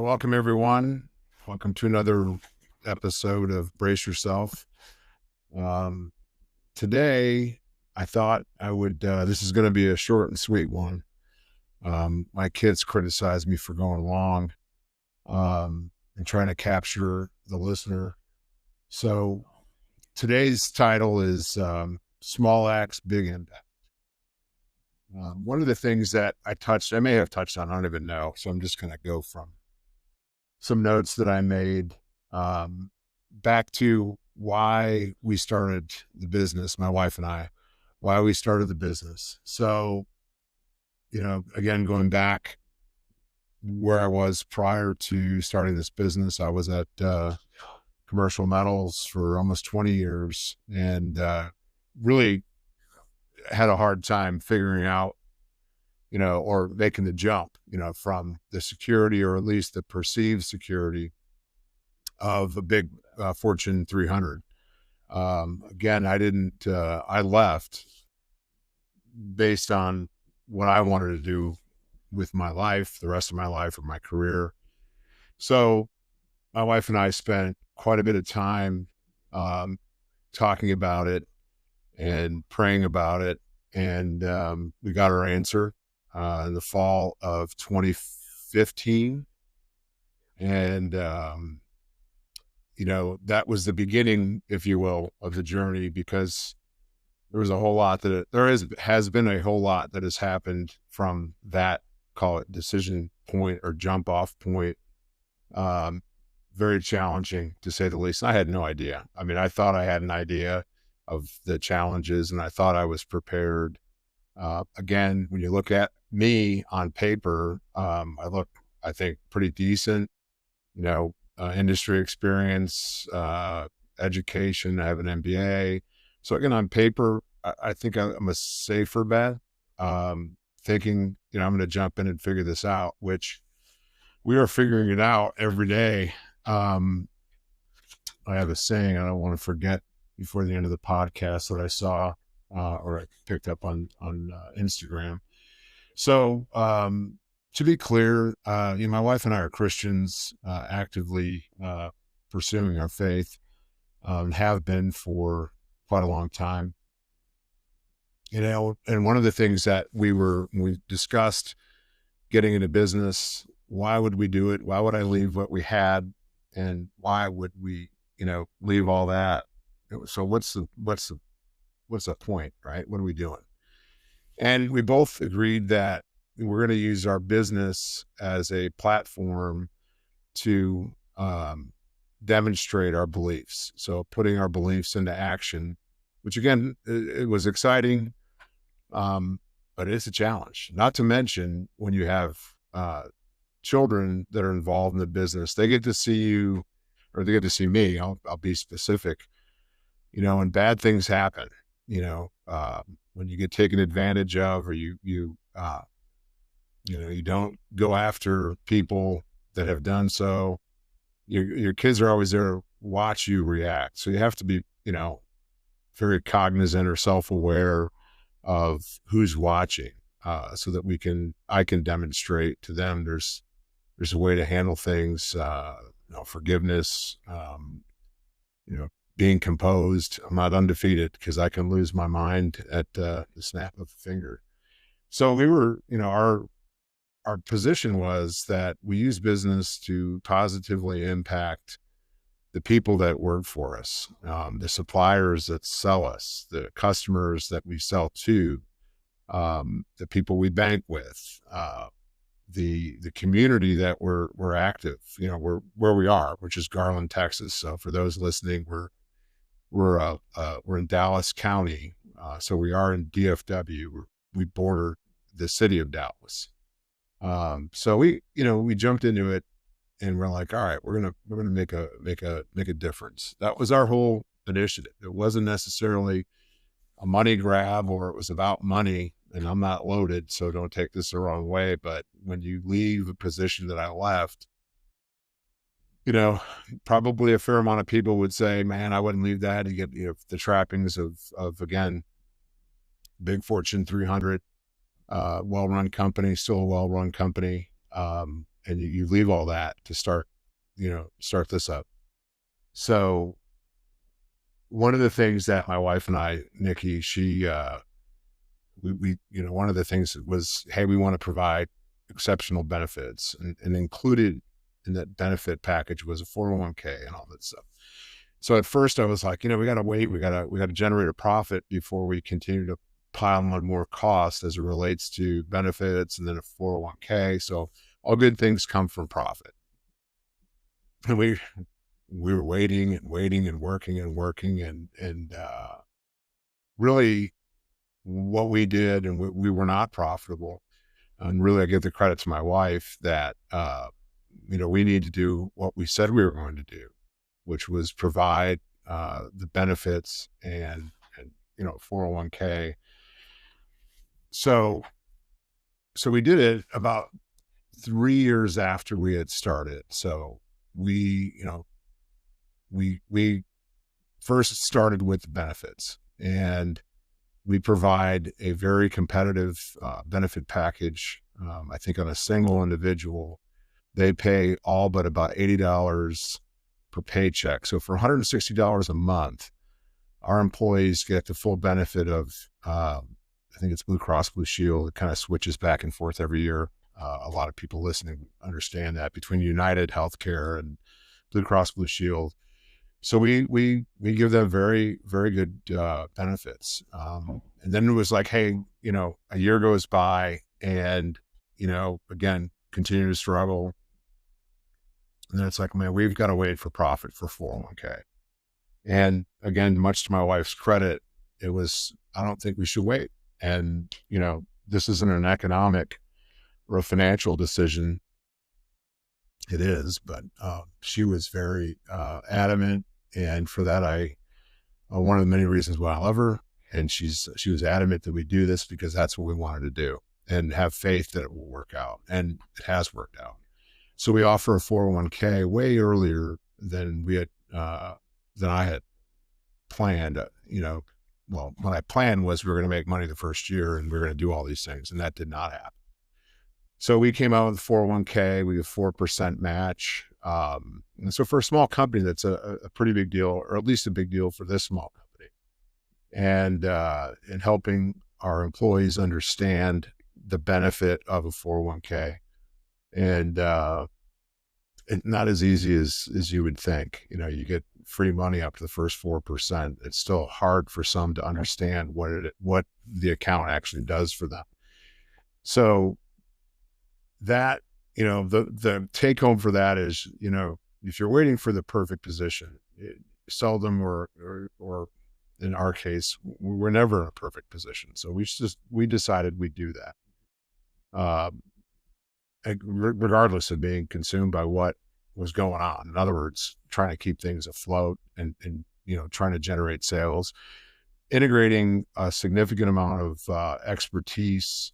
welcome everyone. Welcome to another episode of Brace Yourself. Um, Today, I thought I would, this is going to be a short and sweet one. My kids criticized me for going long and trying to capture the listener. So today's title is Small Acts, Big Impact. One of the things that I may have touched on, I don't even know. So I'm just going to go from some notes that I made back to why we started the business, my wife and I, why we started the business. So, again, going back where I was prior to starting this business, I was at Commercial Metals for almost 20 years and really had a hard time figuring out, or making the jump, from the security, or at least the perceived security of a big Fortune 300. Again, I left based on what I wanted to do with my life, the rest of my life, or my career. So my wife and I spent quite a bit of time talking about it and praying about it. And we got our answer in the fall of 2015. And, that was the beginning, if you will, of the journey, because there was a whole lot has been a whole lot that has happened from that, call it decision point or jump off point. Very challenging, to say the least. I had no idea. I mean, I thought I had an idea of the challenges and I thought I was prepared. Again, when you look at me on paper, I think, pretty decent, industry experience, education. I have an MBA. So again, on paper, I think I'm a safer bet, thinking, I'm going to jump in and figure this out, which we are figuring it out every day. I have a saying I don't want to forget before the end of the podcast that I saw, or I picked up on Instagram. So, to be clear, my wife and I are Christians, actively pursuing our faith, have been for quite a long time. And one of the things that when we discussed getting into business, why would we do it? Why would I leave what we had? And why would we, leave all that? So what's the point, right? What are we doing? And we both agreed that we're going to use our business as a platform to demonstrate our beliefs. So putting our beliefs into action, which again, it was exciting, but it's a challenge. Not to mention when you have children that are involved in the business, they get to see you, or they get to see me. I'll be specific, and bad things happen. When you get taken advantage of, or you don't go after people that have done so, your kids are always there to watch you react. So you have to be, very cognizant or self-aware of who's watching, so that I can demonstrate to them there's a way to handle things, forgiveness, being composed. I'm not undefeated because I can lose my mind at the snap of a finger. So we were, our position was that we use business to positively impact the people that work for us, the suppliers that sell us, the customers that we sell to, the people we bank with, the community that we're active, where we are, which is Garland, Texas. So for those listening, we're in Dallas County. So we are in DFW. We border the city of Dallas. So we jumped into it and we're like, all right, we're going to make a difference. That was our whole initiative. It wasn't necessarily a money grab, or it was about money, and I'm not loaded, so don't take this the wrong way. But when you leave a position that I left, probably a fair amount of people would say, man, I wouldn't leave that. You get, the trappings of again, big Fortune 300, well-run company, still a well-run company. and you leave all that to start this up. So one of the things that my wife and I, Nikki, one of the things was, hey, we want to provide exceptional benefits, and included in that benefit package was a 401k and all that stuff. So at first I was like, we got to wait, we got to generate a profit before we continue to pile on more costs as it relates to benefits and then a 401k. So all good things come from profit. And we were waiting and waiting and working and working and really what we did, and we were not profitable. And really, I give the credit to my wife that, we need to do what we said we were going to do, which was provide the benefits and 401k. So we did it about 3 years after we had started. So we first started with the benefits, and we provide a very competitive benefit package. I think on a single individual, they pay all but about $80 per paycheck. So for $160 a month, our employees get the full benefit of, I think it's Blue Cross Blue Shield. It kind of switches back and forth every year. A lot of people listening understand that, between United Healthcare and Blue Cross Blue Shield. So we give them very, very good benefits. And then it was like, hey, a year goes by and, again, continue to struggle. And then it's like, man, we've got to wait for profit for 401k. And again, much to my wife's credit, it was, I don't think we should wait. And, this isn't an economic or a financial decision. It is, but she was very adamant. And for that, one of the many reasons why I love her. And she was adamant that we do this because that's what we wanted to do, and have faith that it will work out. And it has worked out. So we offer a 401k way earlier than than I had planned. What I planned was we were going to make money the first year and we were going to do all these things, and that did not happen. So we came out with 401k, we have 4% match. And so for a small company, that's a pretty big deal, or at least a big deal for this small company. And in helping our employees understand the benefit of a 401k, and not as easy as you would think. You get free money up to the first 4%. It's still hard for some to understand what the account actually does for them. So that, the take home for that is, if you're waiting for the perfect position, seldom or in our case, we're never in a perfect position. So we decided we'd do that. Regardless of being consumed by what was going on. In other words, trying to keep things afloat and trying to generate sales, integrating a significant amount of expertise,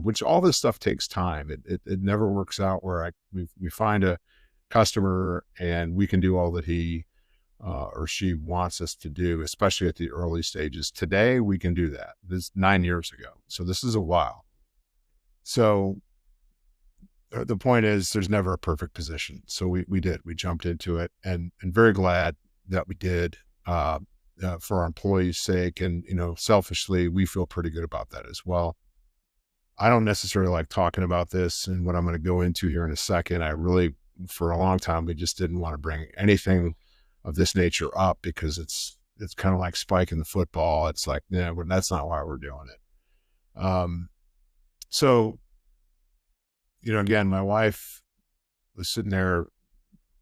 which all this stuff takes time. It never works out where we find a customer and we can do all that he or she wants us to do, especially at the early stages. Today, we can do that. This is 9 years ago. So this is a while. So the point is, there's never a perfect position. So we jumped into it, and very glad that we did, for our employees' sake. And, selfishly, we feel pretty good about that as well. I don't necessarily like talking about this and what I'm going to go into here in a second. I really, for a long time, we just didn't want to bring anything of this nature up because it's kind of like spiking the football. It's like, yeah, that's not why we're doing it. So, again, my wife was sitting there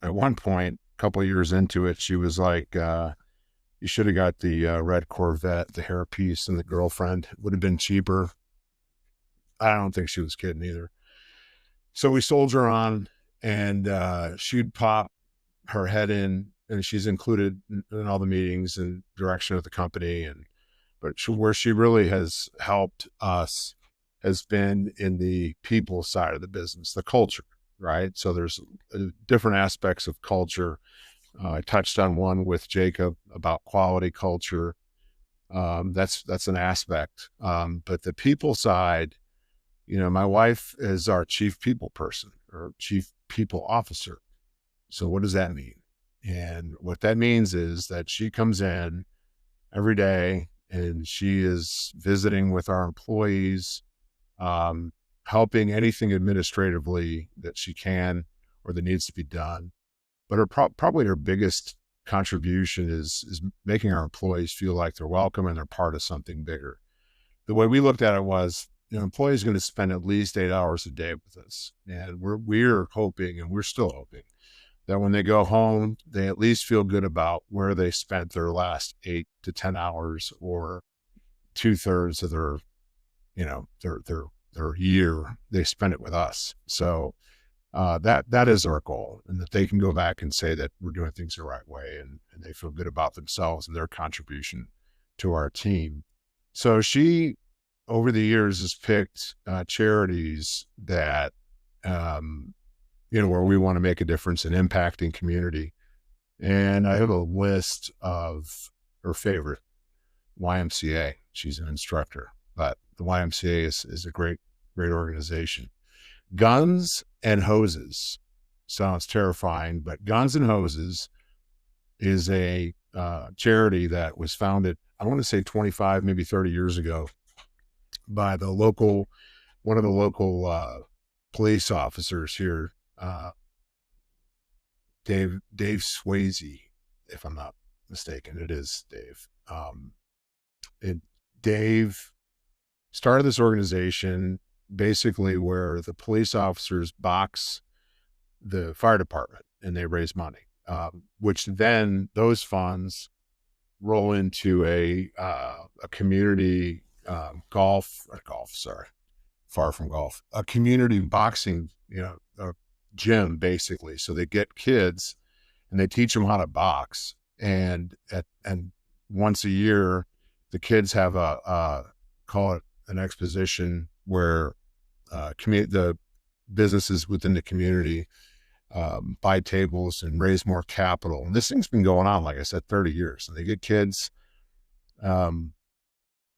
at one point, a couple of years into it. She was like, you should have got the red Corvette, the hairpiece, and the girlfriend. It would have been cheaper. I don't think she was kidding either. So we soldier on, and she'd pop her head in, and she's included in all the meetings and direction of the company. But where she really has helped us has been in the people side of the business, the culture, right? So there's different aspects of culture. I touched on one with Jacob about quality culture. That's an aspect. But the people side, My wife is our chief people person or chief people officer. So what does that mean? And what that means is that she comes in every day and she is visiting with our employees, um, helping anything administratively that she can or that needs to be done. But probably her biggest contribution is making our employees feel like they're welcome and they're part of something bigger. The way we looked at it was, employees going to spend at least 8 hours a day with us, and we're hoping, and we're still hoping, that when they go home, they at least feel good about where they spent their last 8 to 10 hours, or 2/3 of their, their year. They spend it with us. So that is our goal, and that they can go back and say that we're doing things the right way, and they feel good about themselves and their contribution to our team. So she, over the years, has picked charities that, where we want to make a difference in impacting community. And I have a list of her favorite: YMCA. She's an instructor, but the YMCA is a great, great organization. Guns and Hoses sounds terrifying, but Guns and Hoses is a charity that was founded, I want to say 25, maybe 30 years ago, by one of the local police officers here, Dave Swayze, if I'm not mistaken. It is Dave. And Dave started this organization basically where the police officers box the fire department and they raise money, which then those funds roll into a community far from golf, a community boxing, a gym basically. So they get kids and they teach them how to box. And once a year, the kids have call it an exposition where the businesses within the community buy tables and raise more capital. And this thing's been going on, like I said, 30 years. And they get kids, I'm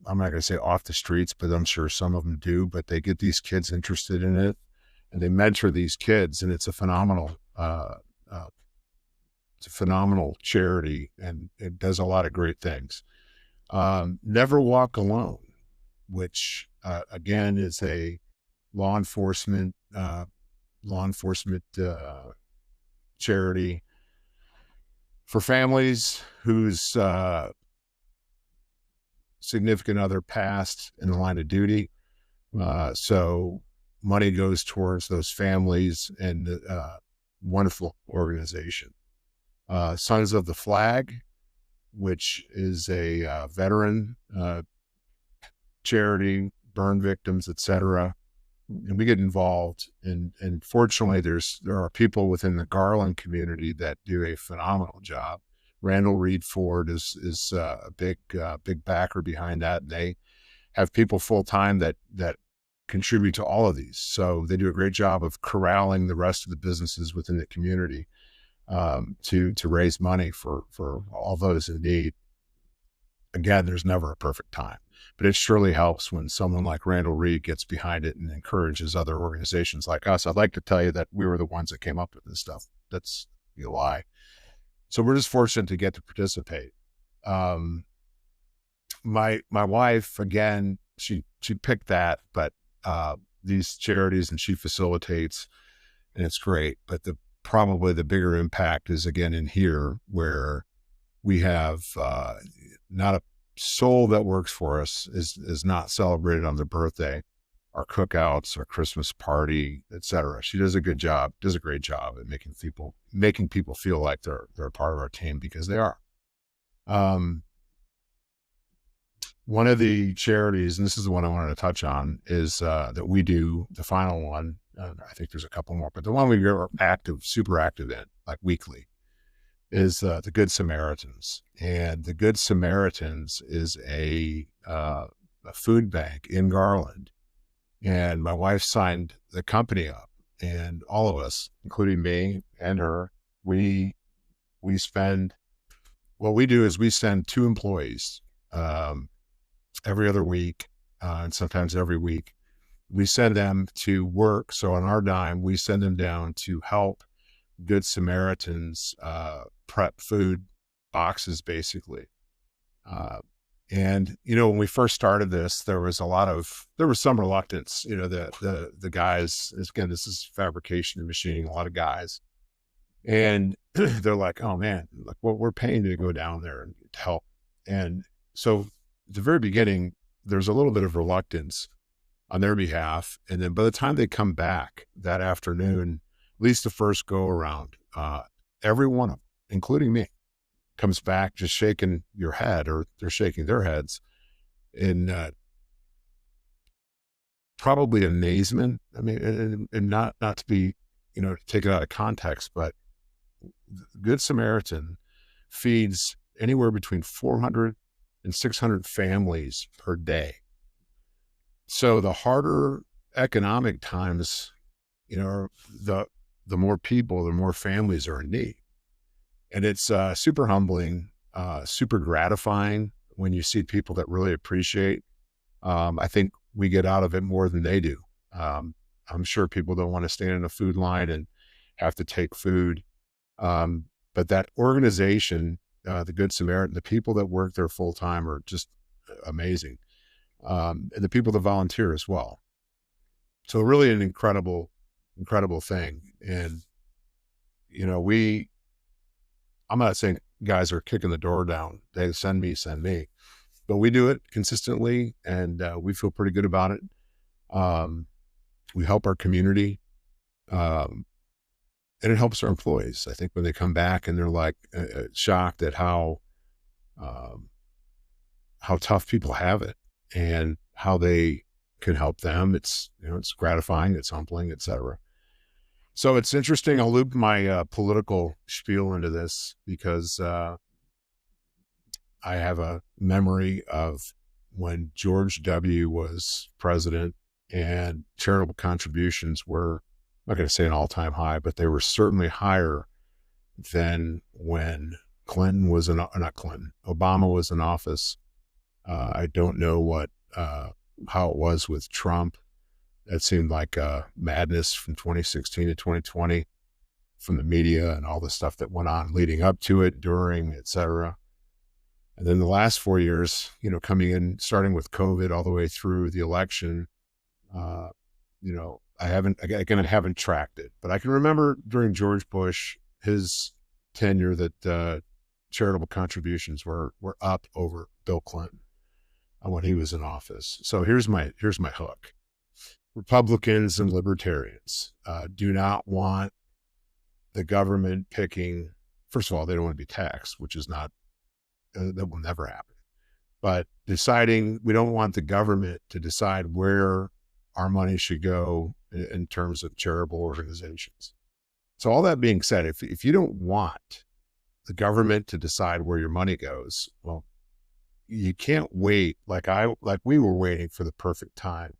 not going to say off the streets, but I'm sure some of them do, but they get these kids interested in it and they mentor these kids. And it's a phenomenal charity, and it does a lot of great things. Never Walk Alone, which again is a law enforcement charity for families whose significant other passed in the line of duty. So money goes towards those families, and wonderful organization. Sons of the Flag, which is a veteran charity, burn victims, etc. And we get involved, and fortunately there are people within the Garland community that do a phenomenal job. Randall Reed Ford is a big backer behind that. And they have people full time that contribute to all of these. So they do a great job of corralling the rest of the businesses within the community to raise money for all those in need. Again, there's never a perfect time, but it surely helps when someone like Randall Reed gets behind it and encourages other organizations like us. I'd like to tell you that we were the ones that came up with this stuff. That's a lie. So we're just fortunate to get to participate. My wife, again, she picked that, but these charities, and she facilitates, and it's great. But probably the bigger impact is again in here, where we have not a soul that works for us is not celebrated on their birthday, our cookouts, our Christmas party, etc. She does a great job at making people feel like they're a part of our team, because they are. One of the charities, and this is the one I wanted to touch on, is that we do, the final one. I think there's a couple more, but the one we are super active in, like weekly, is the Good Samaritans. And the Good Samaritans is a food bank in Garland. And my wife signed the company up, and all of us, including me and her, we spend, what we do is we send 2 employees every other week, and sometimes every week, we send them to work. So on our dime, we send them down to help Good Samaritans prep food boxes, basically. And when we first started this, there was some reluctance. The guys, again, this is fabrication and machining, a lot of guys, and they're like, "Oh man, like, well, we're paying to go down there and help." And so, at the very beginning, there's a little bit of reluctance on their behalf, and then by the time they come back that afternoon, at least the first go around, every one of them, including me, comes back just shaking your head, or they're shaking their heads in probably amazement. I mean, and not to be, take it out of context, but Good Samaritan feeds anywhere between 400 and 600 families per day. So the harder economic times, the more people, the more families are in need. And it's super humbling, super gratifying when you see people that really appreciate. I think we get out of it more than they do. I'm sure people don't want to stand in a food line and have to take food. But that organization, the Good Samaritan, the people that work there full time are just amazing. And the people that volunteer as well. So really an incredible thing. And, I'm not saying guys are kicking the door down. They send me, but we do it consistently, and we feel pretty good about it. We help our community, and it helps our employees. I think when they come back and they're like shocked at how tough people have it and how they can help them. It's gratifying, it's humbling, etc. So it's interesting. I'll loop my political spiel into this because I have a memory of when George W. was president, and charitable contributions were, I'm not going to say an all-time high, but they were certainly higher than when Obama was in office. I don't know how it was with Trump. That seemed like madness from 2016 to 2020 from the media and all the stuff that went on leading up to it, during, et cetera. And then the last 4 years, coming in, starting with COVID all the way through the election, I haven't tracked it, but I can remember during George Bush, his tenure, that charitable contributions were up over Bill Clinton when he was in office. So here's my hook. Republicans and libertarians do not want the government picking. First of all, they don't want to be taxed, which is not, that will never happen. But deciding, we don't want the government to decide where our money should go in terms of charitable organizations. So all that being said, if you don't want the government to decide where your money goes, well, you can't wait like we were waiting for the perfect time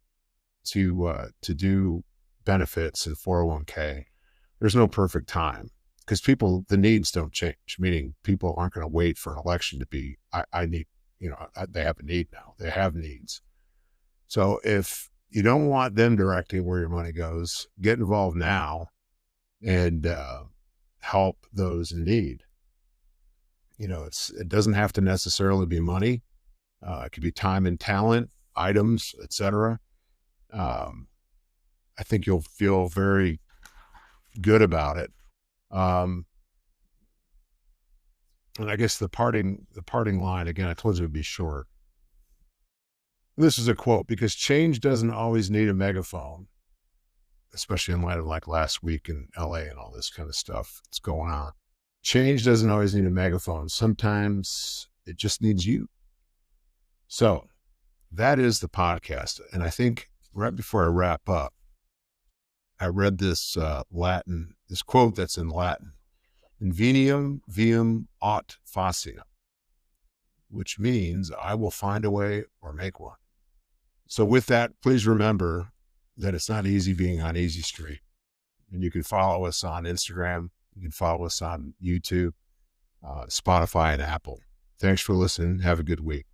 to do benefits and 401k. There's no perfect time because the needs don't change, meaning people aren't going to wait for an election to be, I need, they have a need now. They have needs. So if you don't want them directing where your money goes, get involved now and help those in need. It doesn't have to necessarily be money. It could be time and talent, items, etc. I think you'll feel very good about it. And I guess the parting line, again, I told you it would be short. This is a quote: because change doesn't always need a megaphone, especially in light of like last week in LA and all this kind of stuff that's going on. Change doesn't always need a megaphone. Sometimes it just needs you. So that is the podcast. And I think right before I wrap up, I read this quote that's in Latin: "Inveniam viam aut faciem," which means I will find a way or make one. So with that, please remember that it's not easy being on Easy Street. And you can follow us on Instagram. You can follow us on YouTube, Spotify, and Apple. Thanks for listening. Have a good week.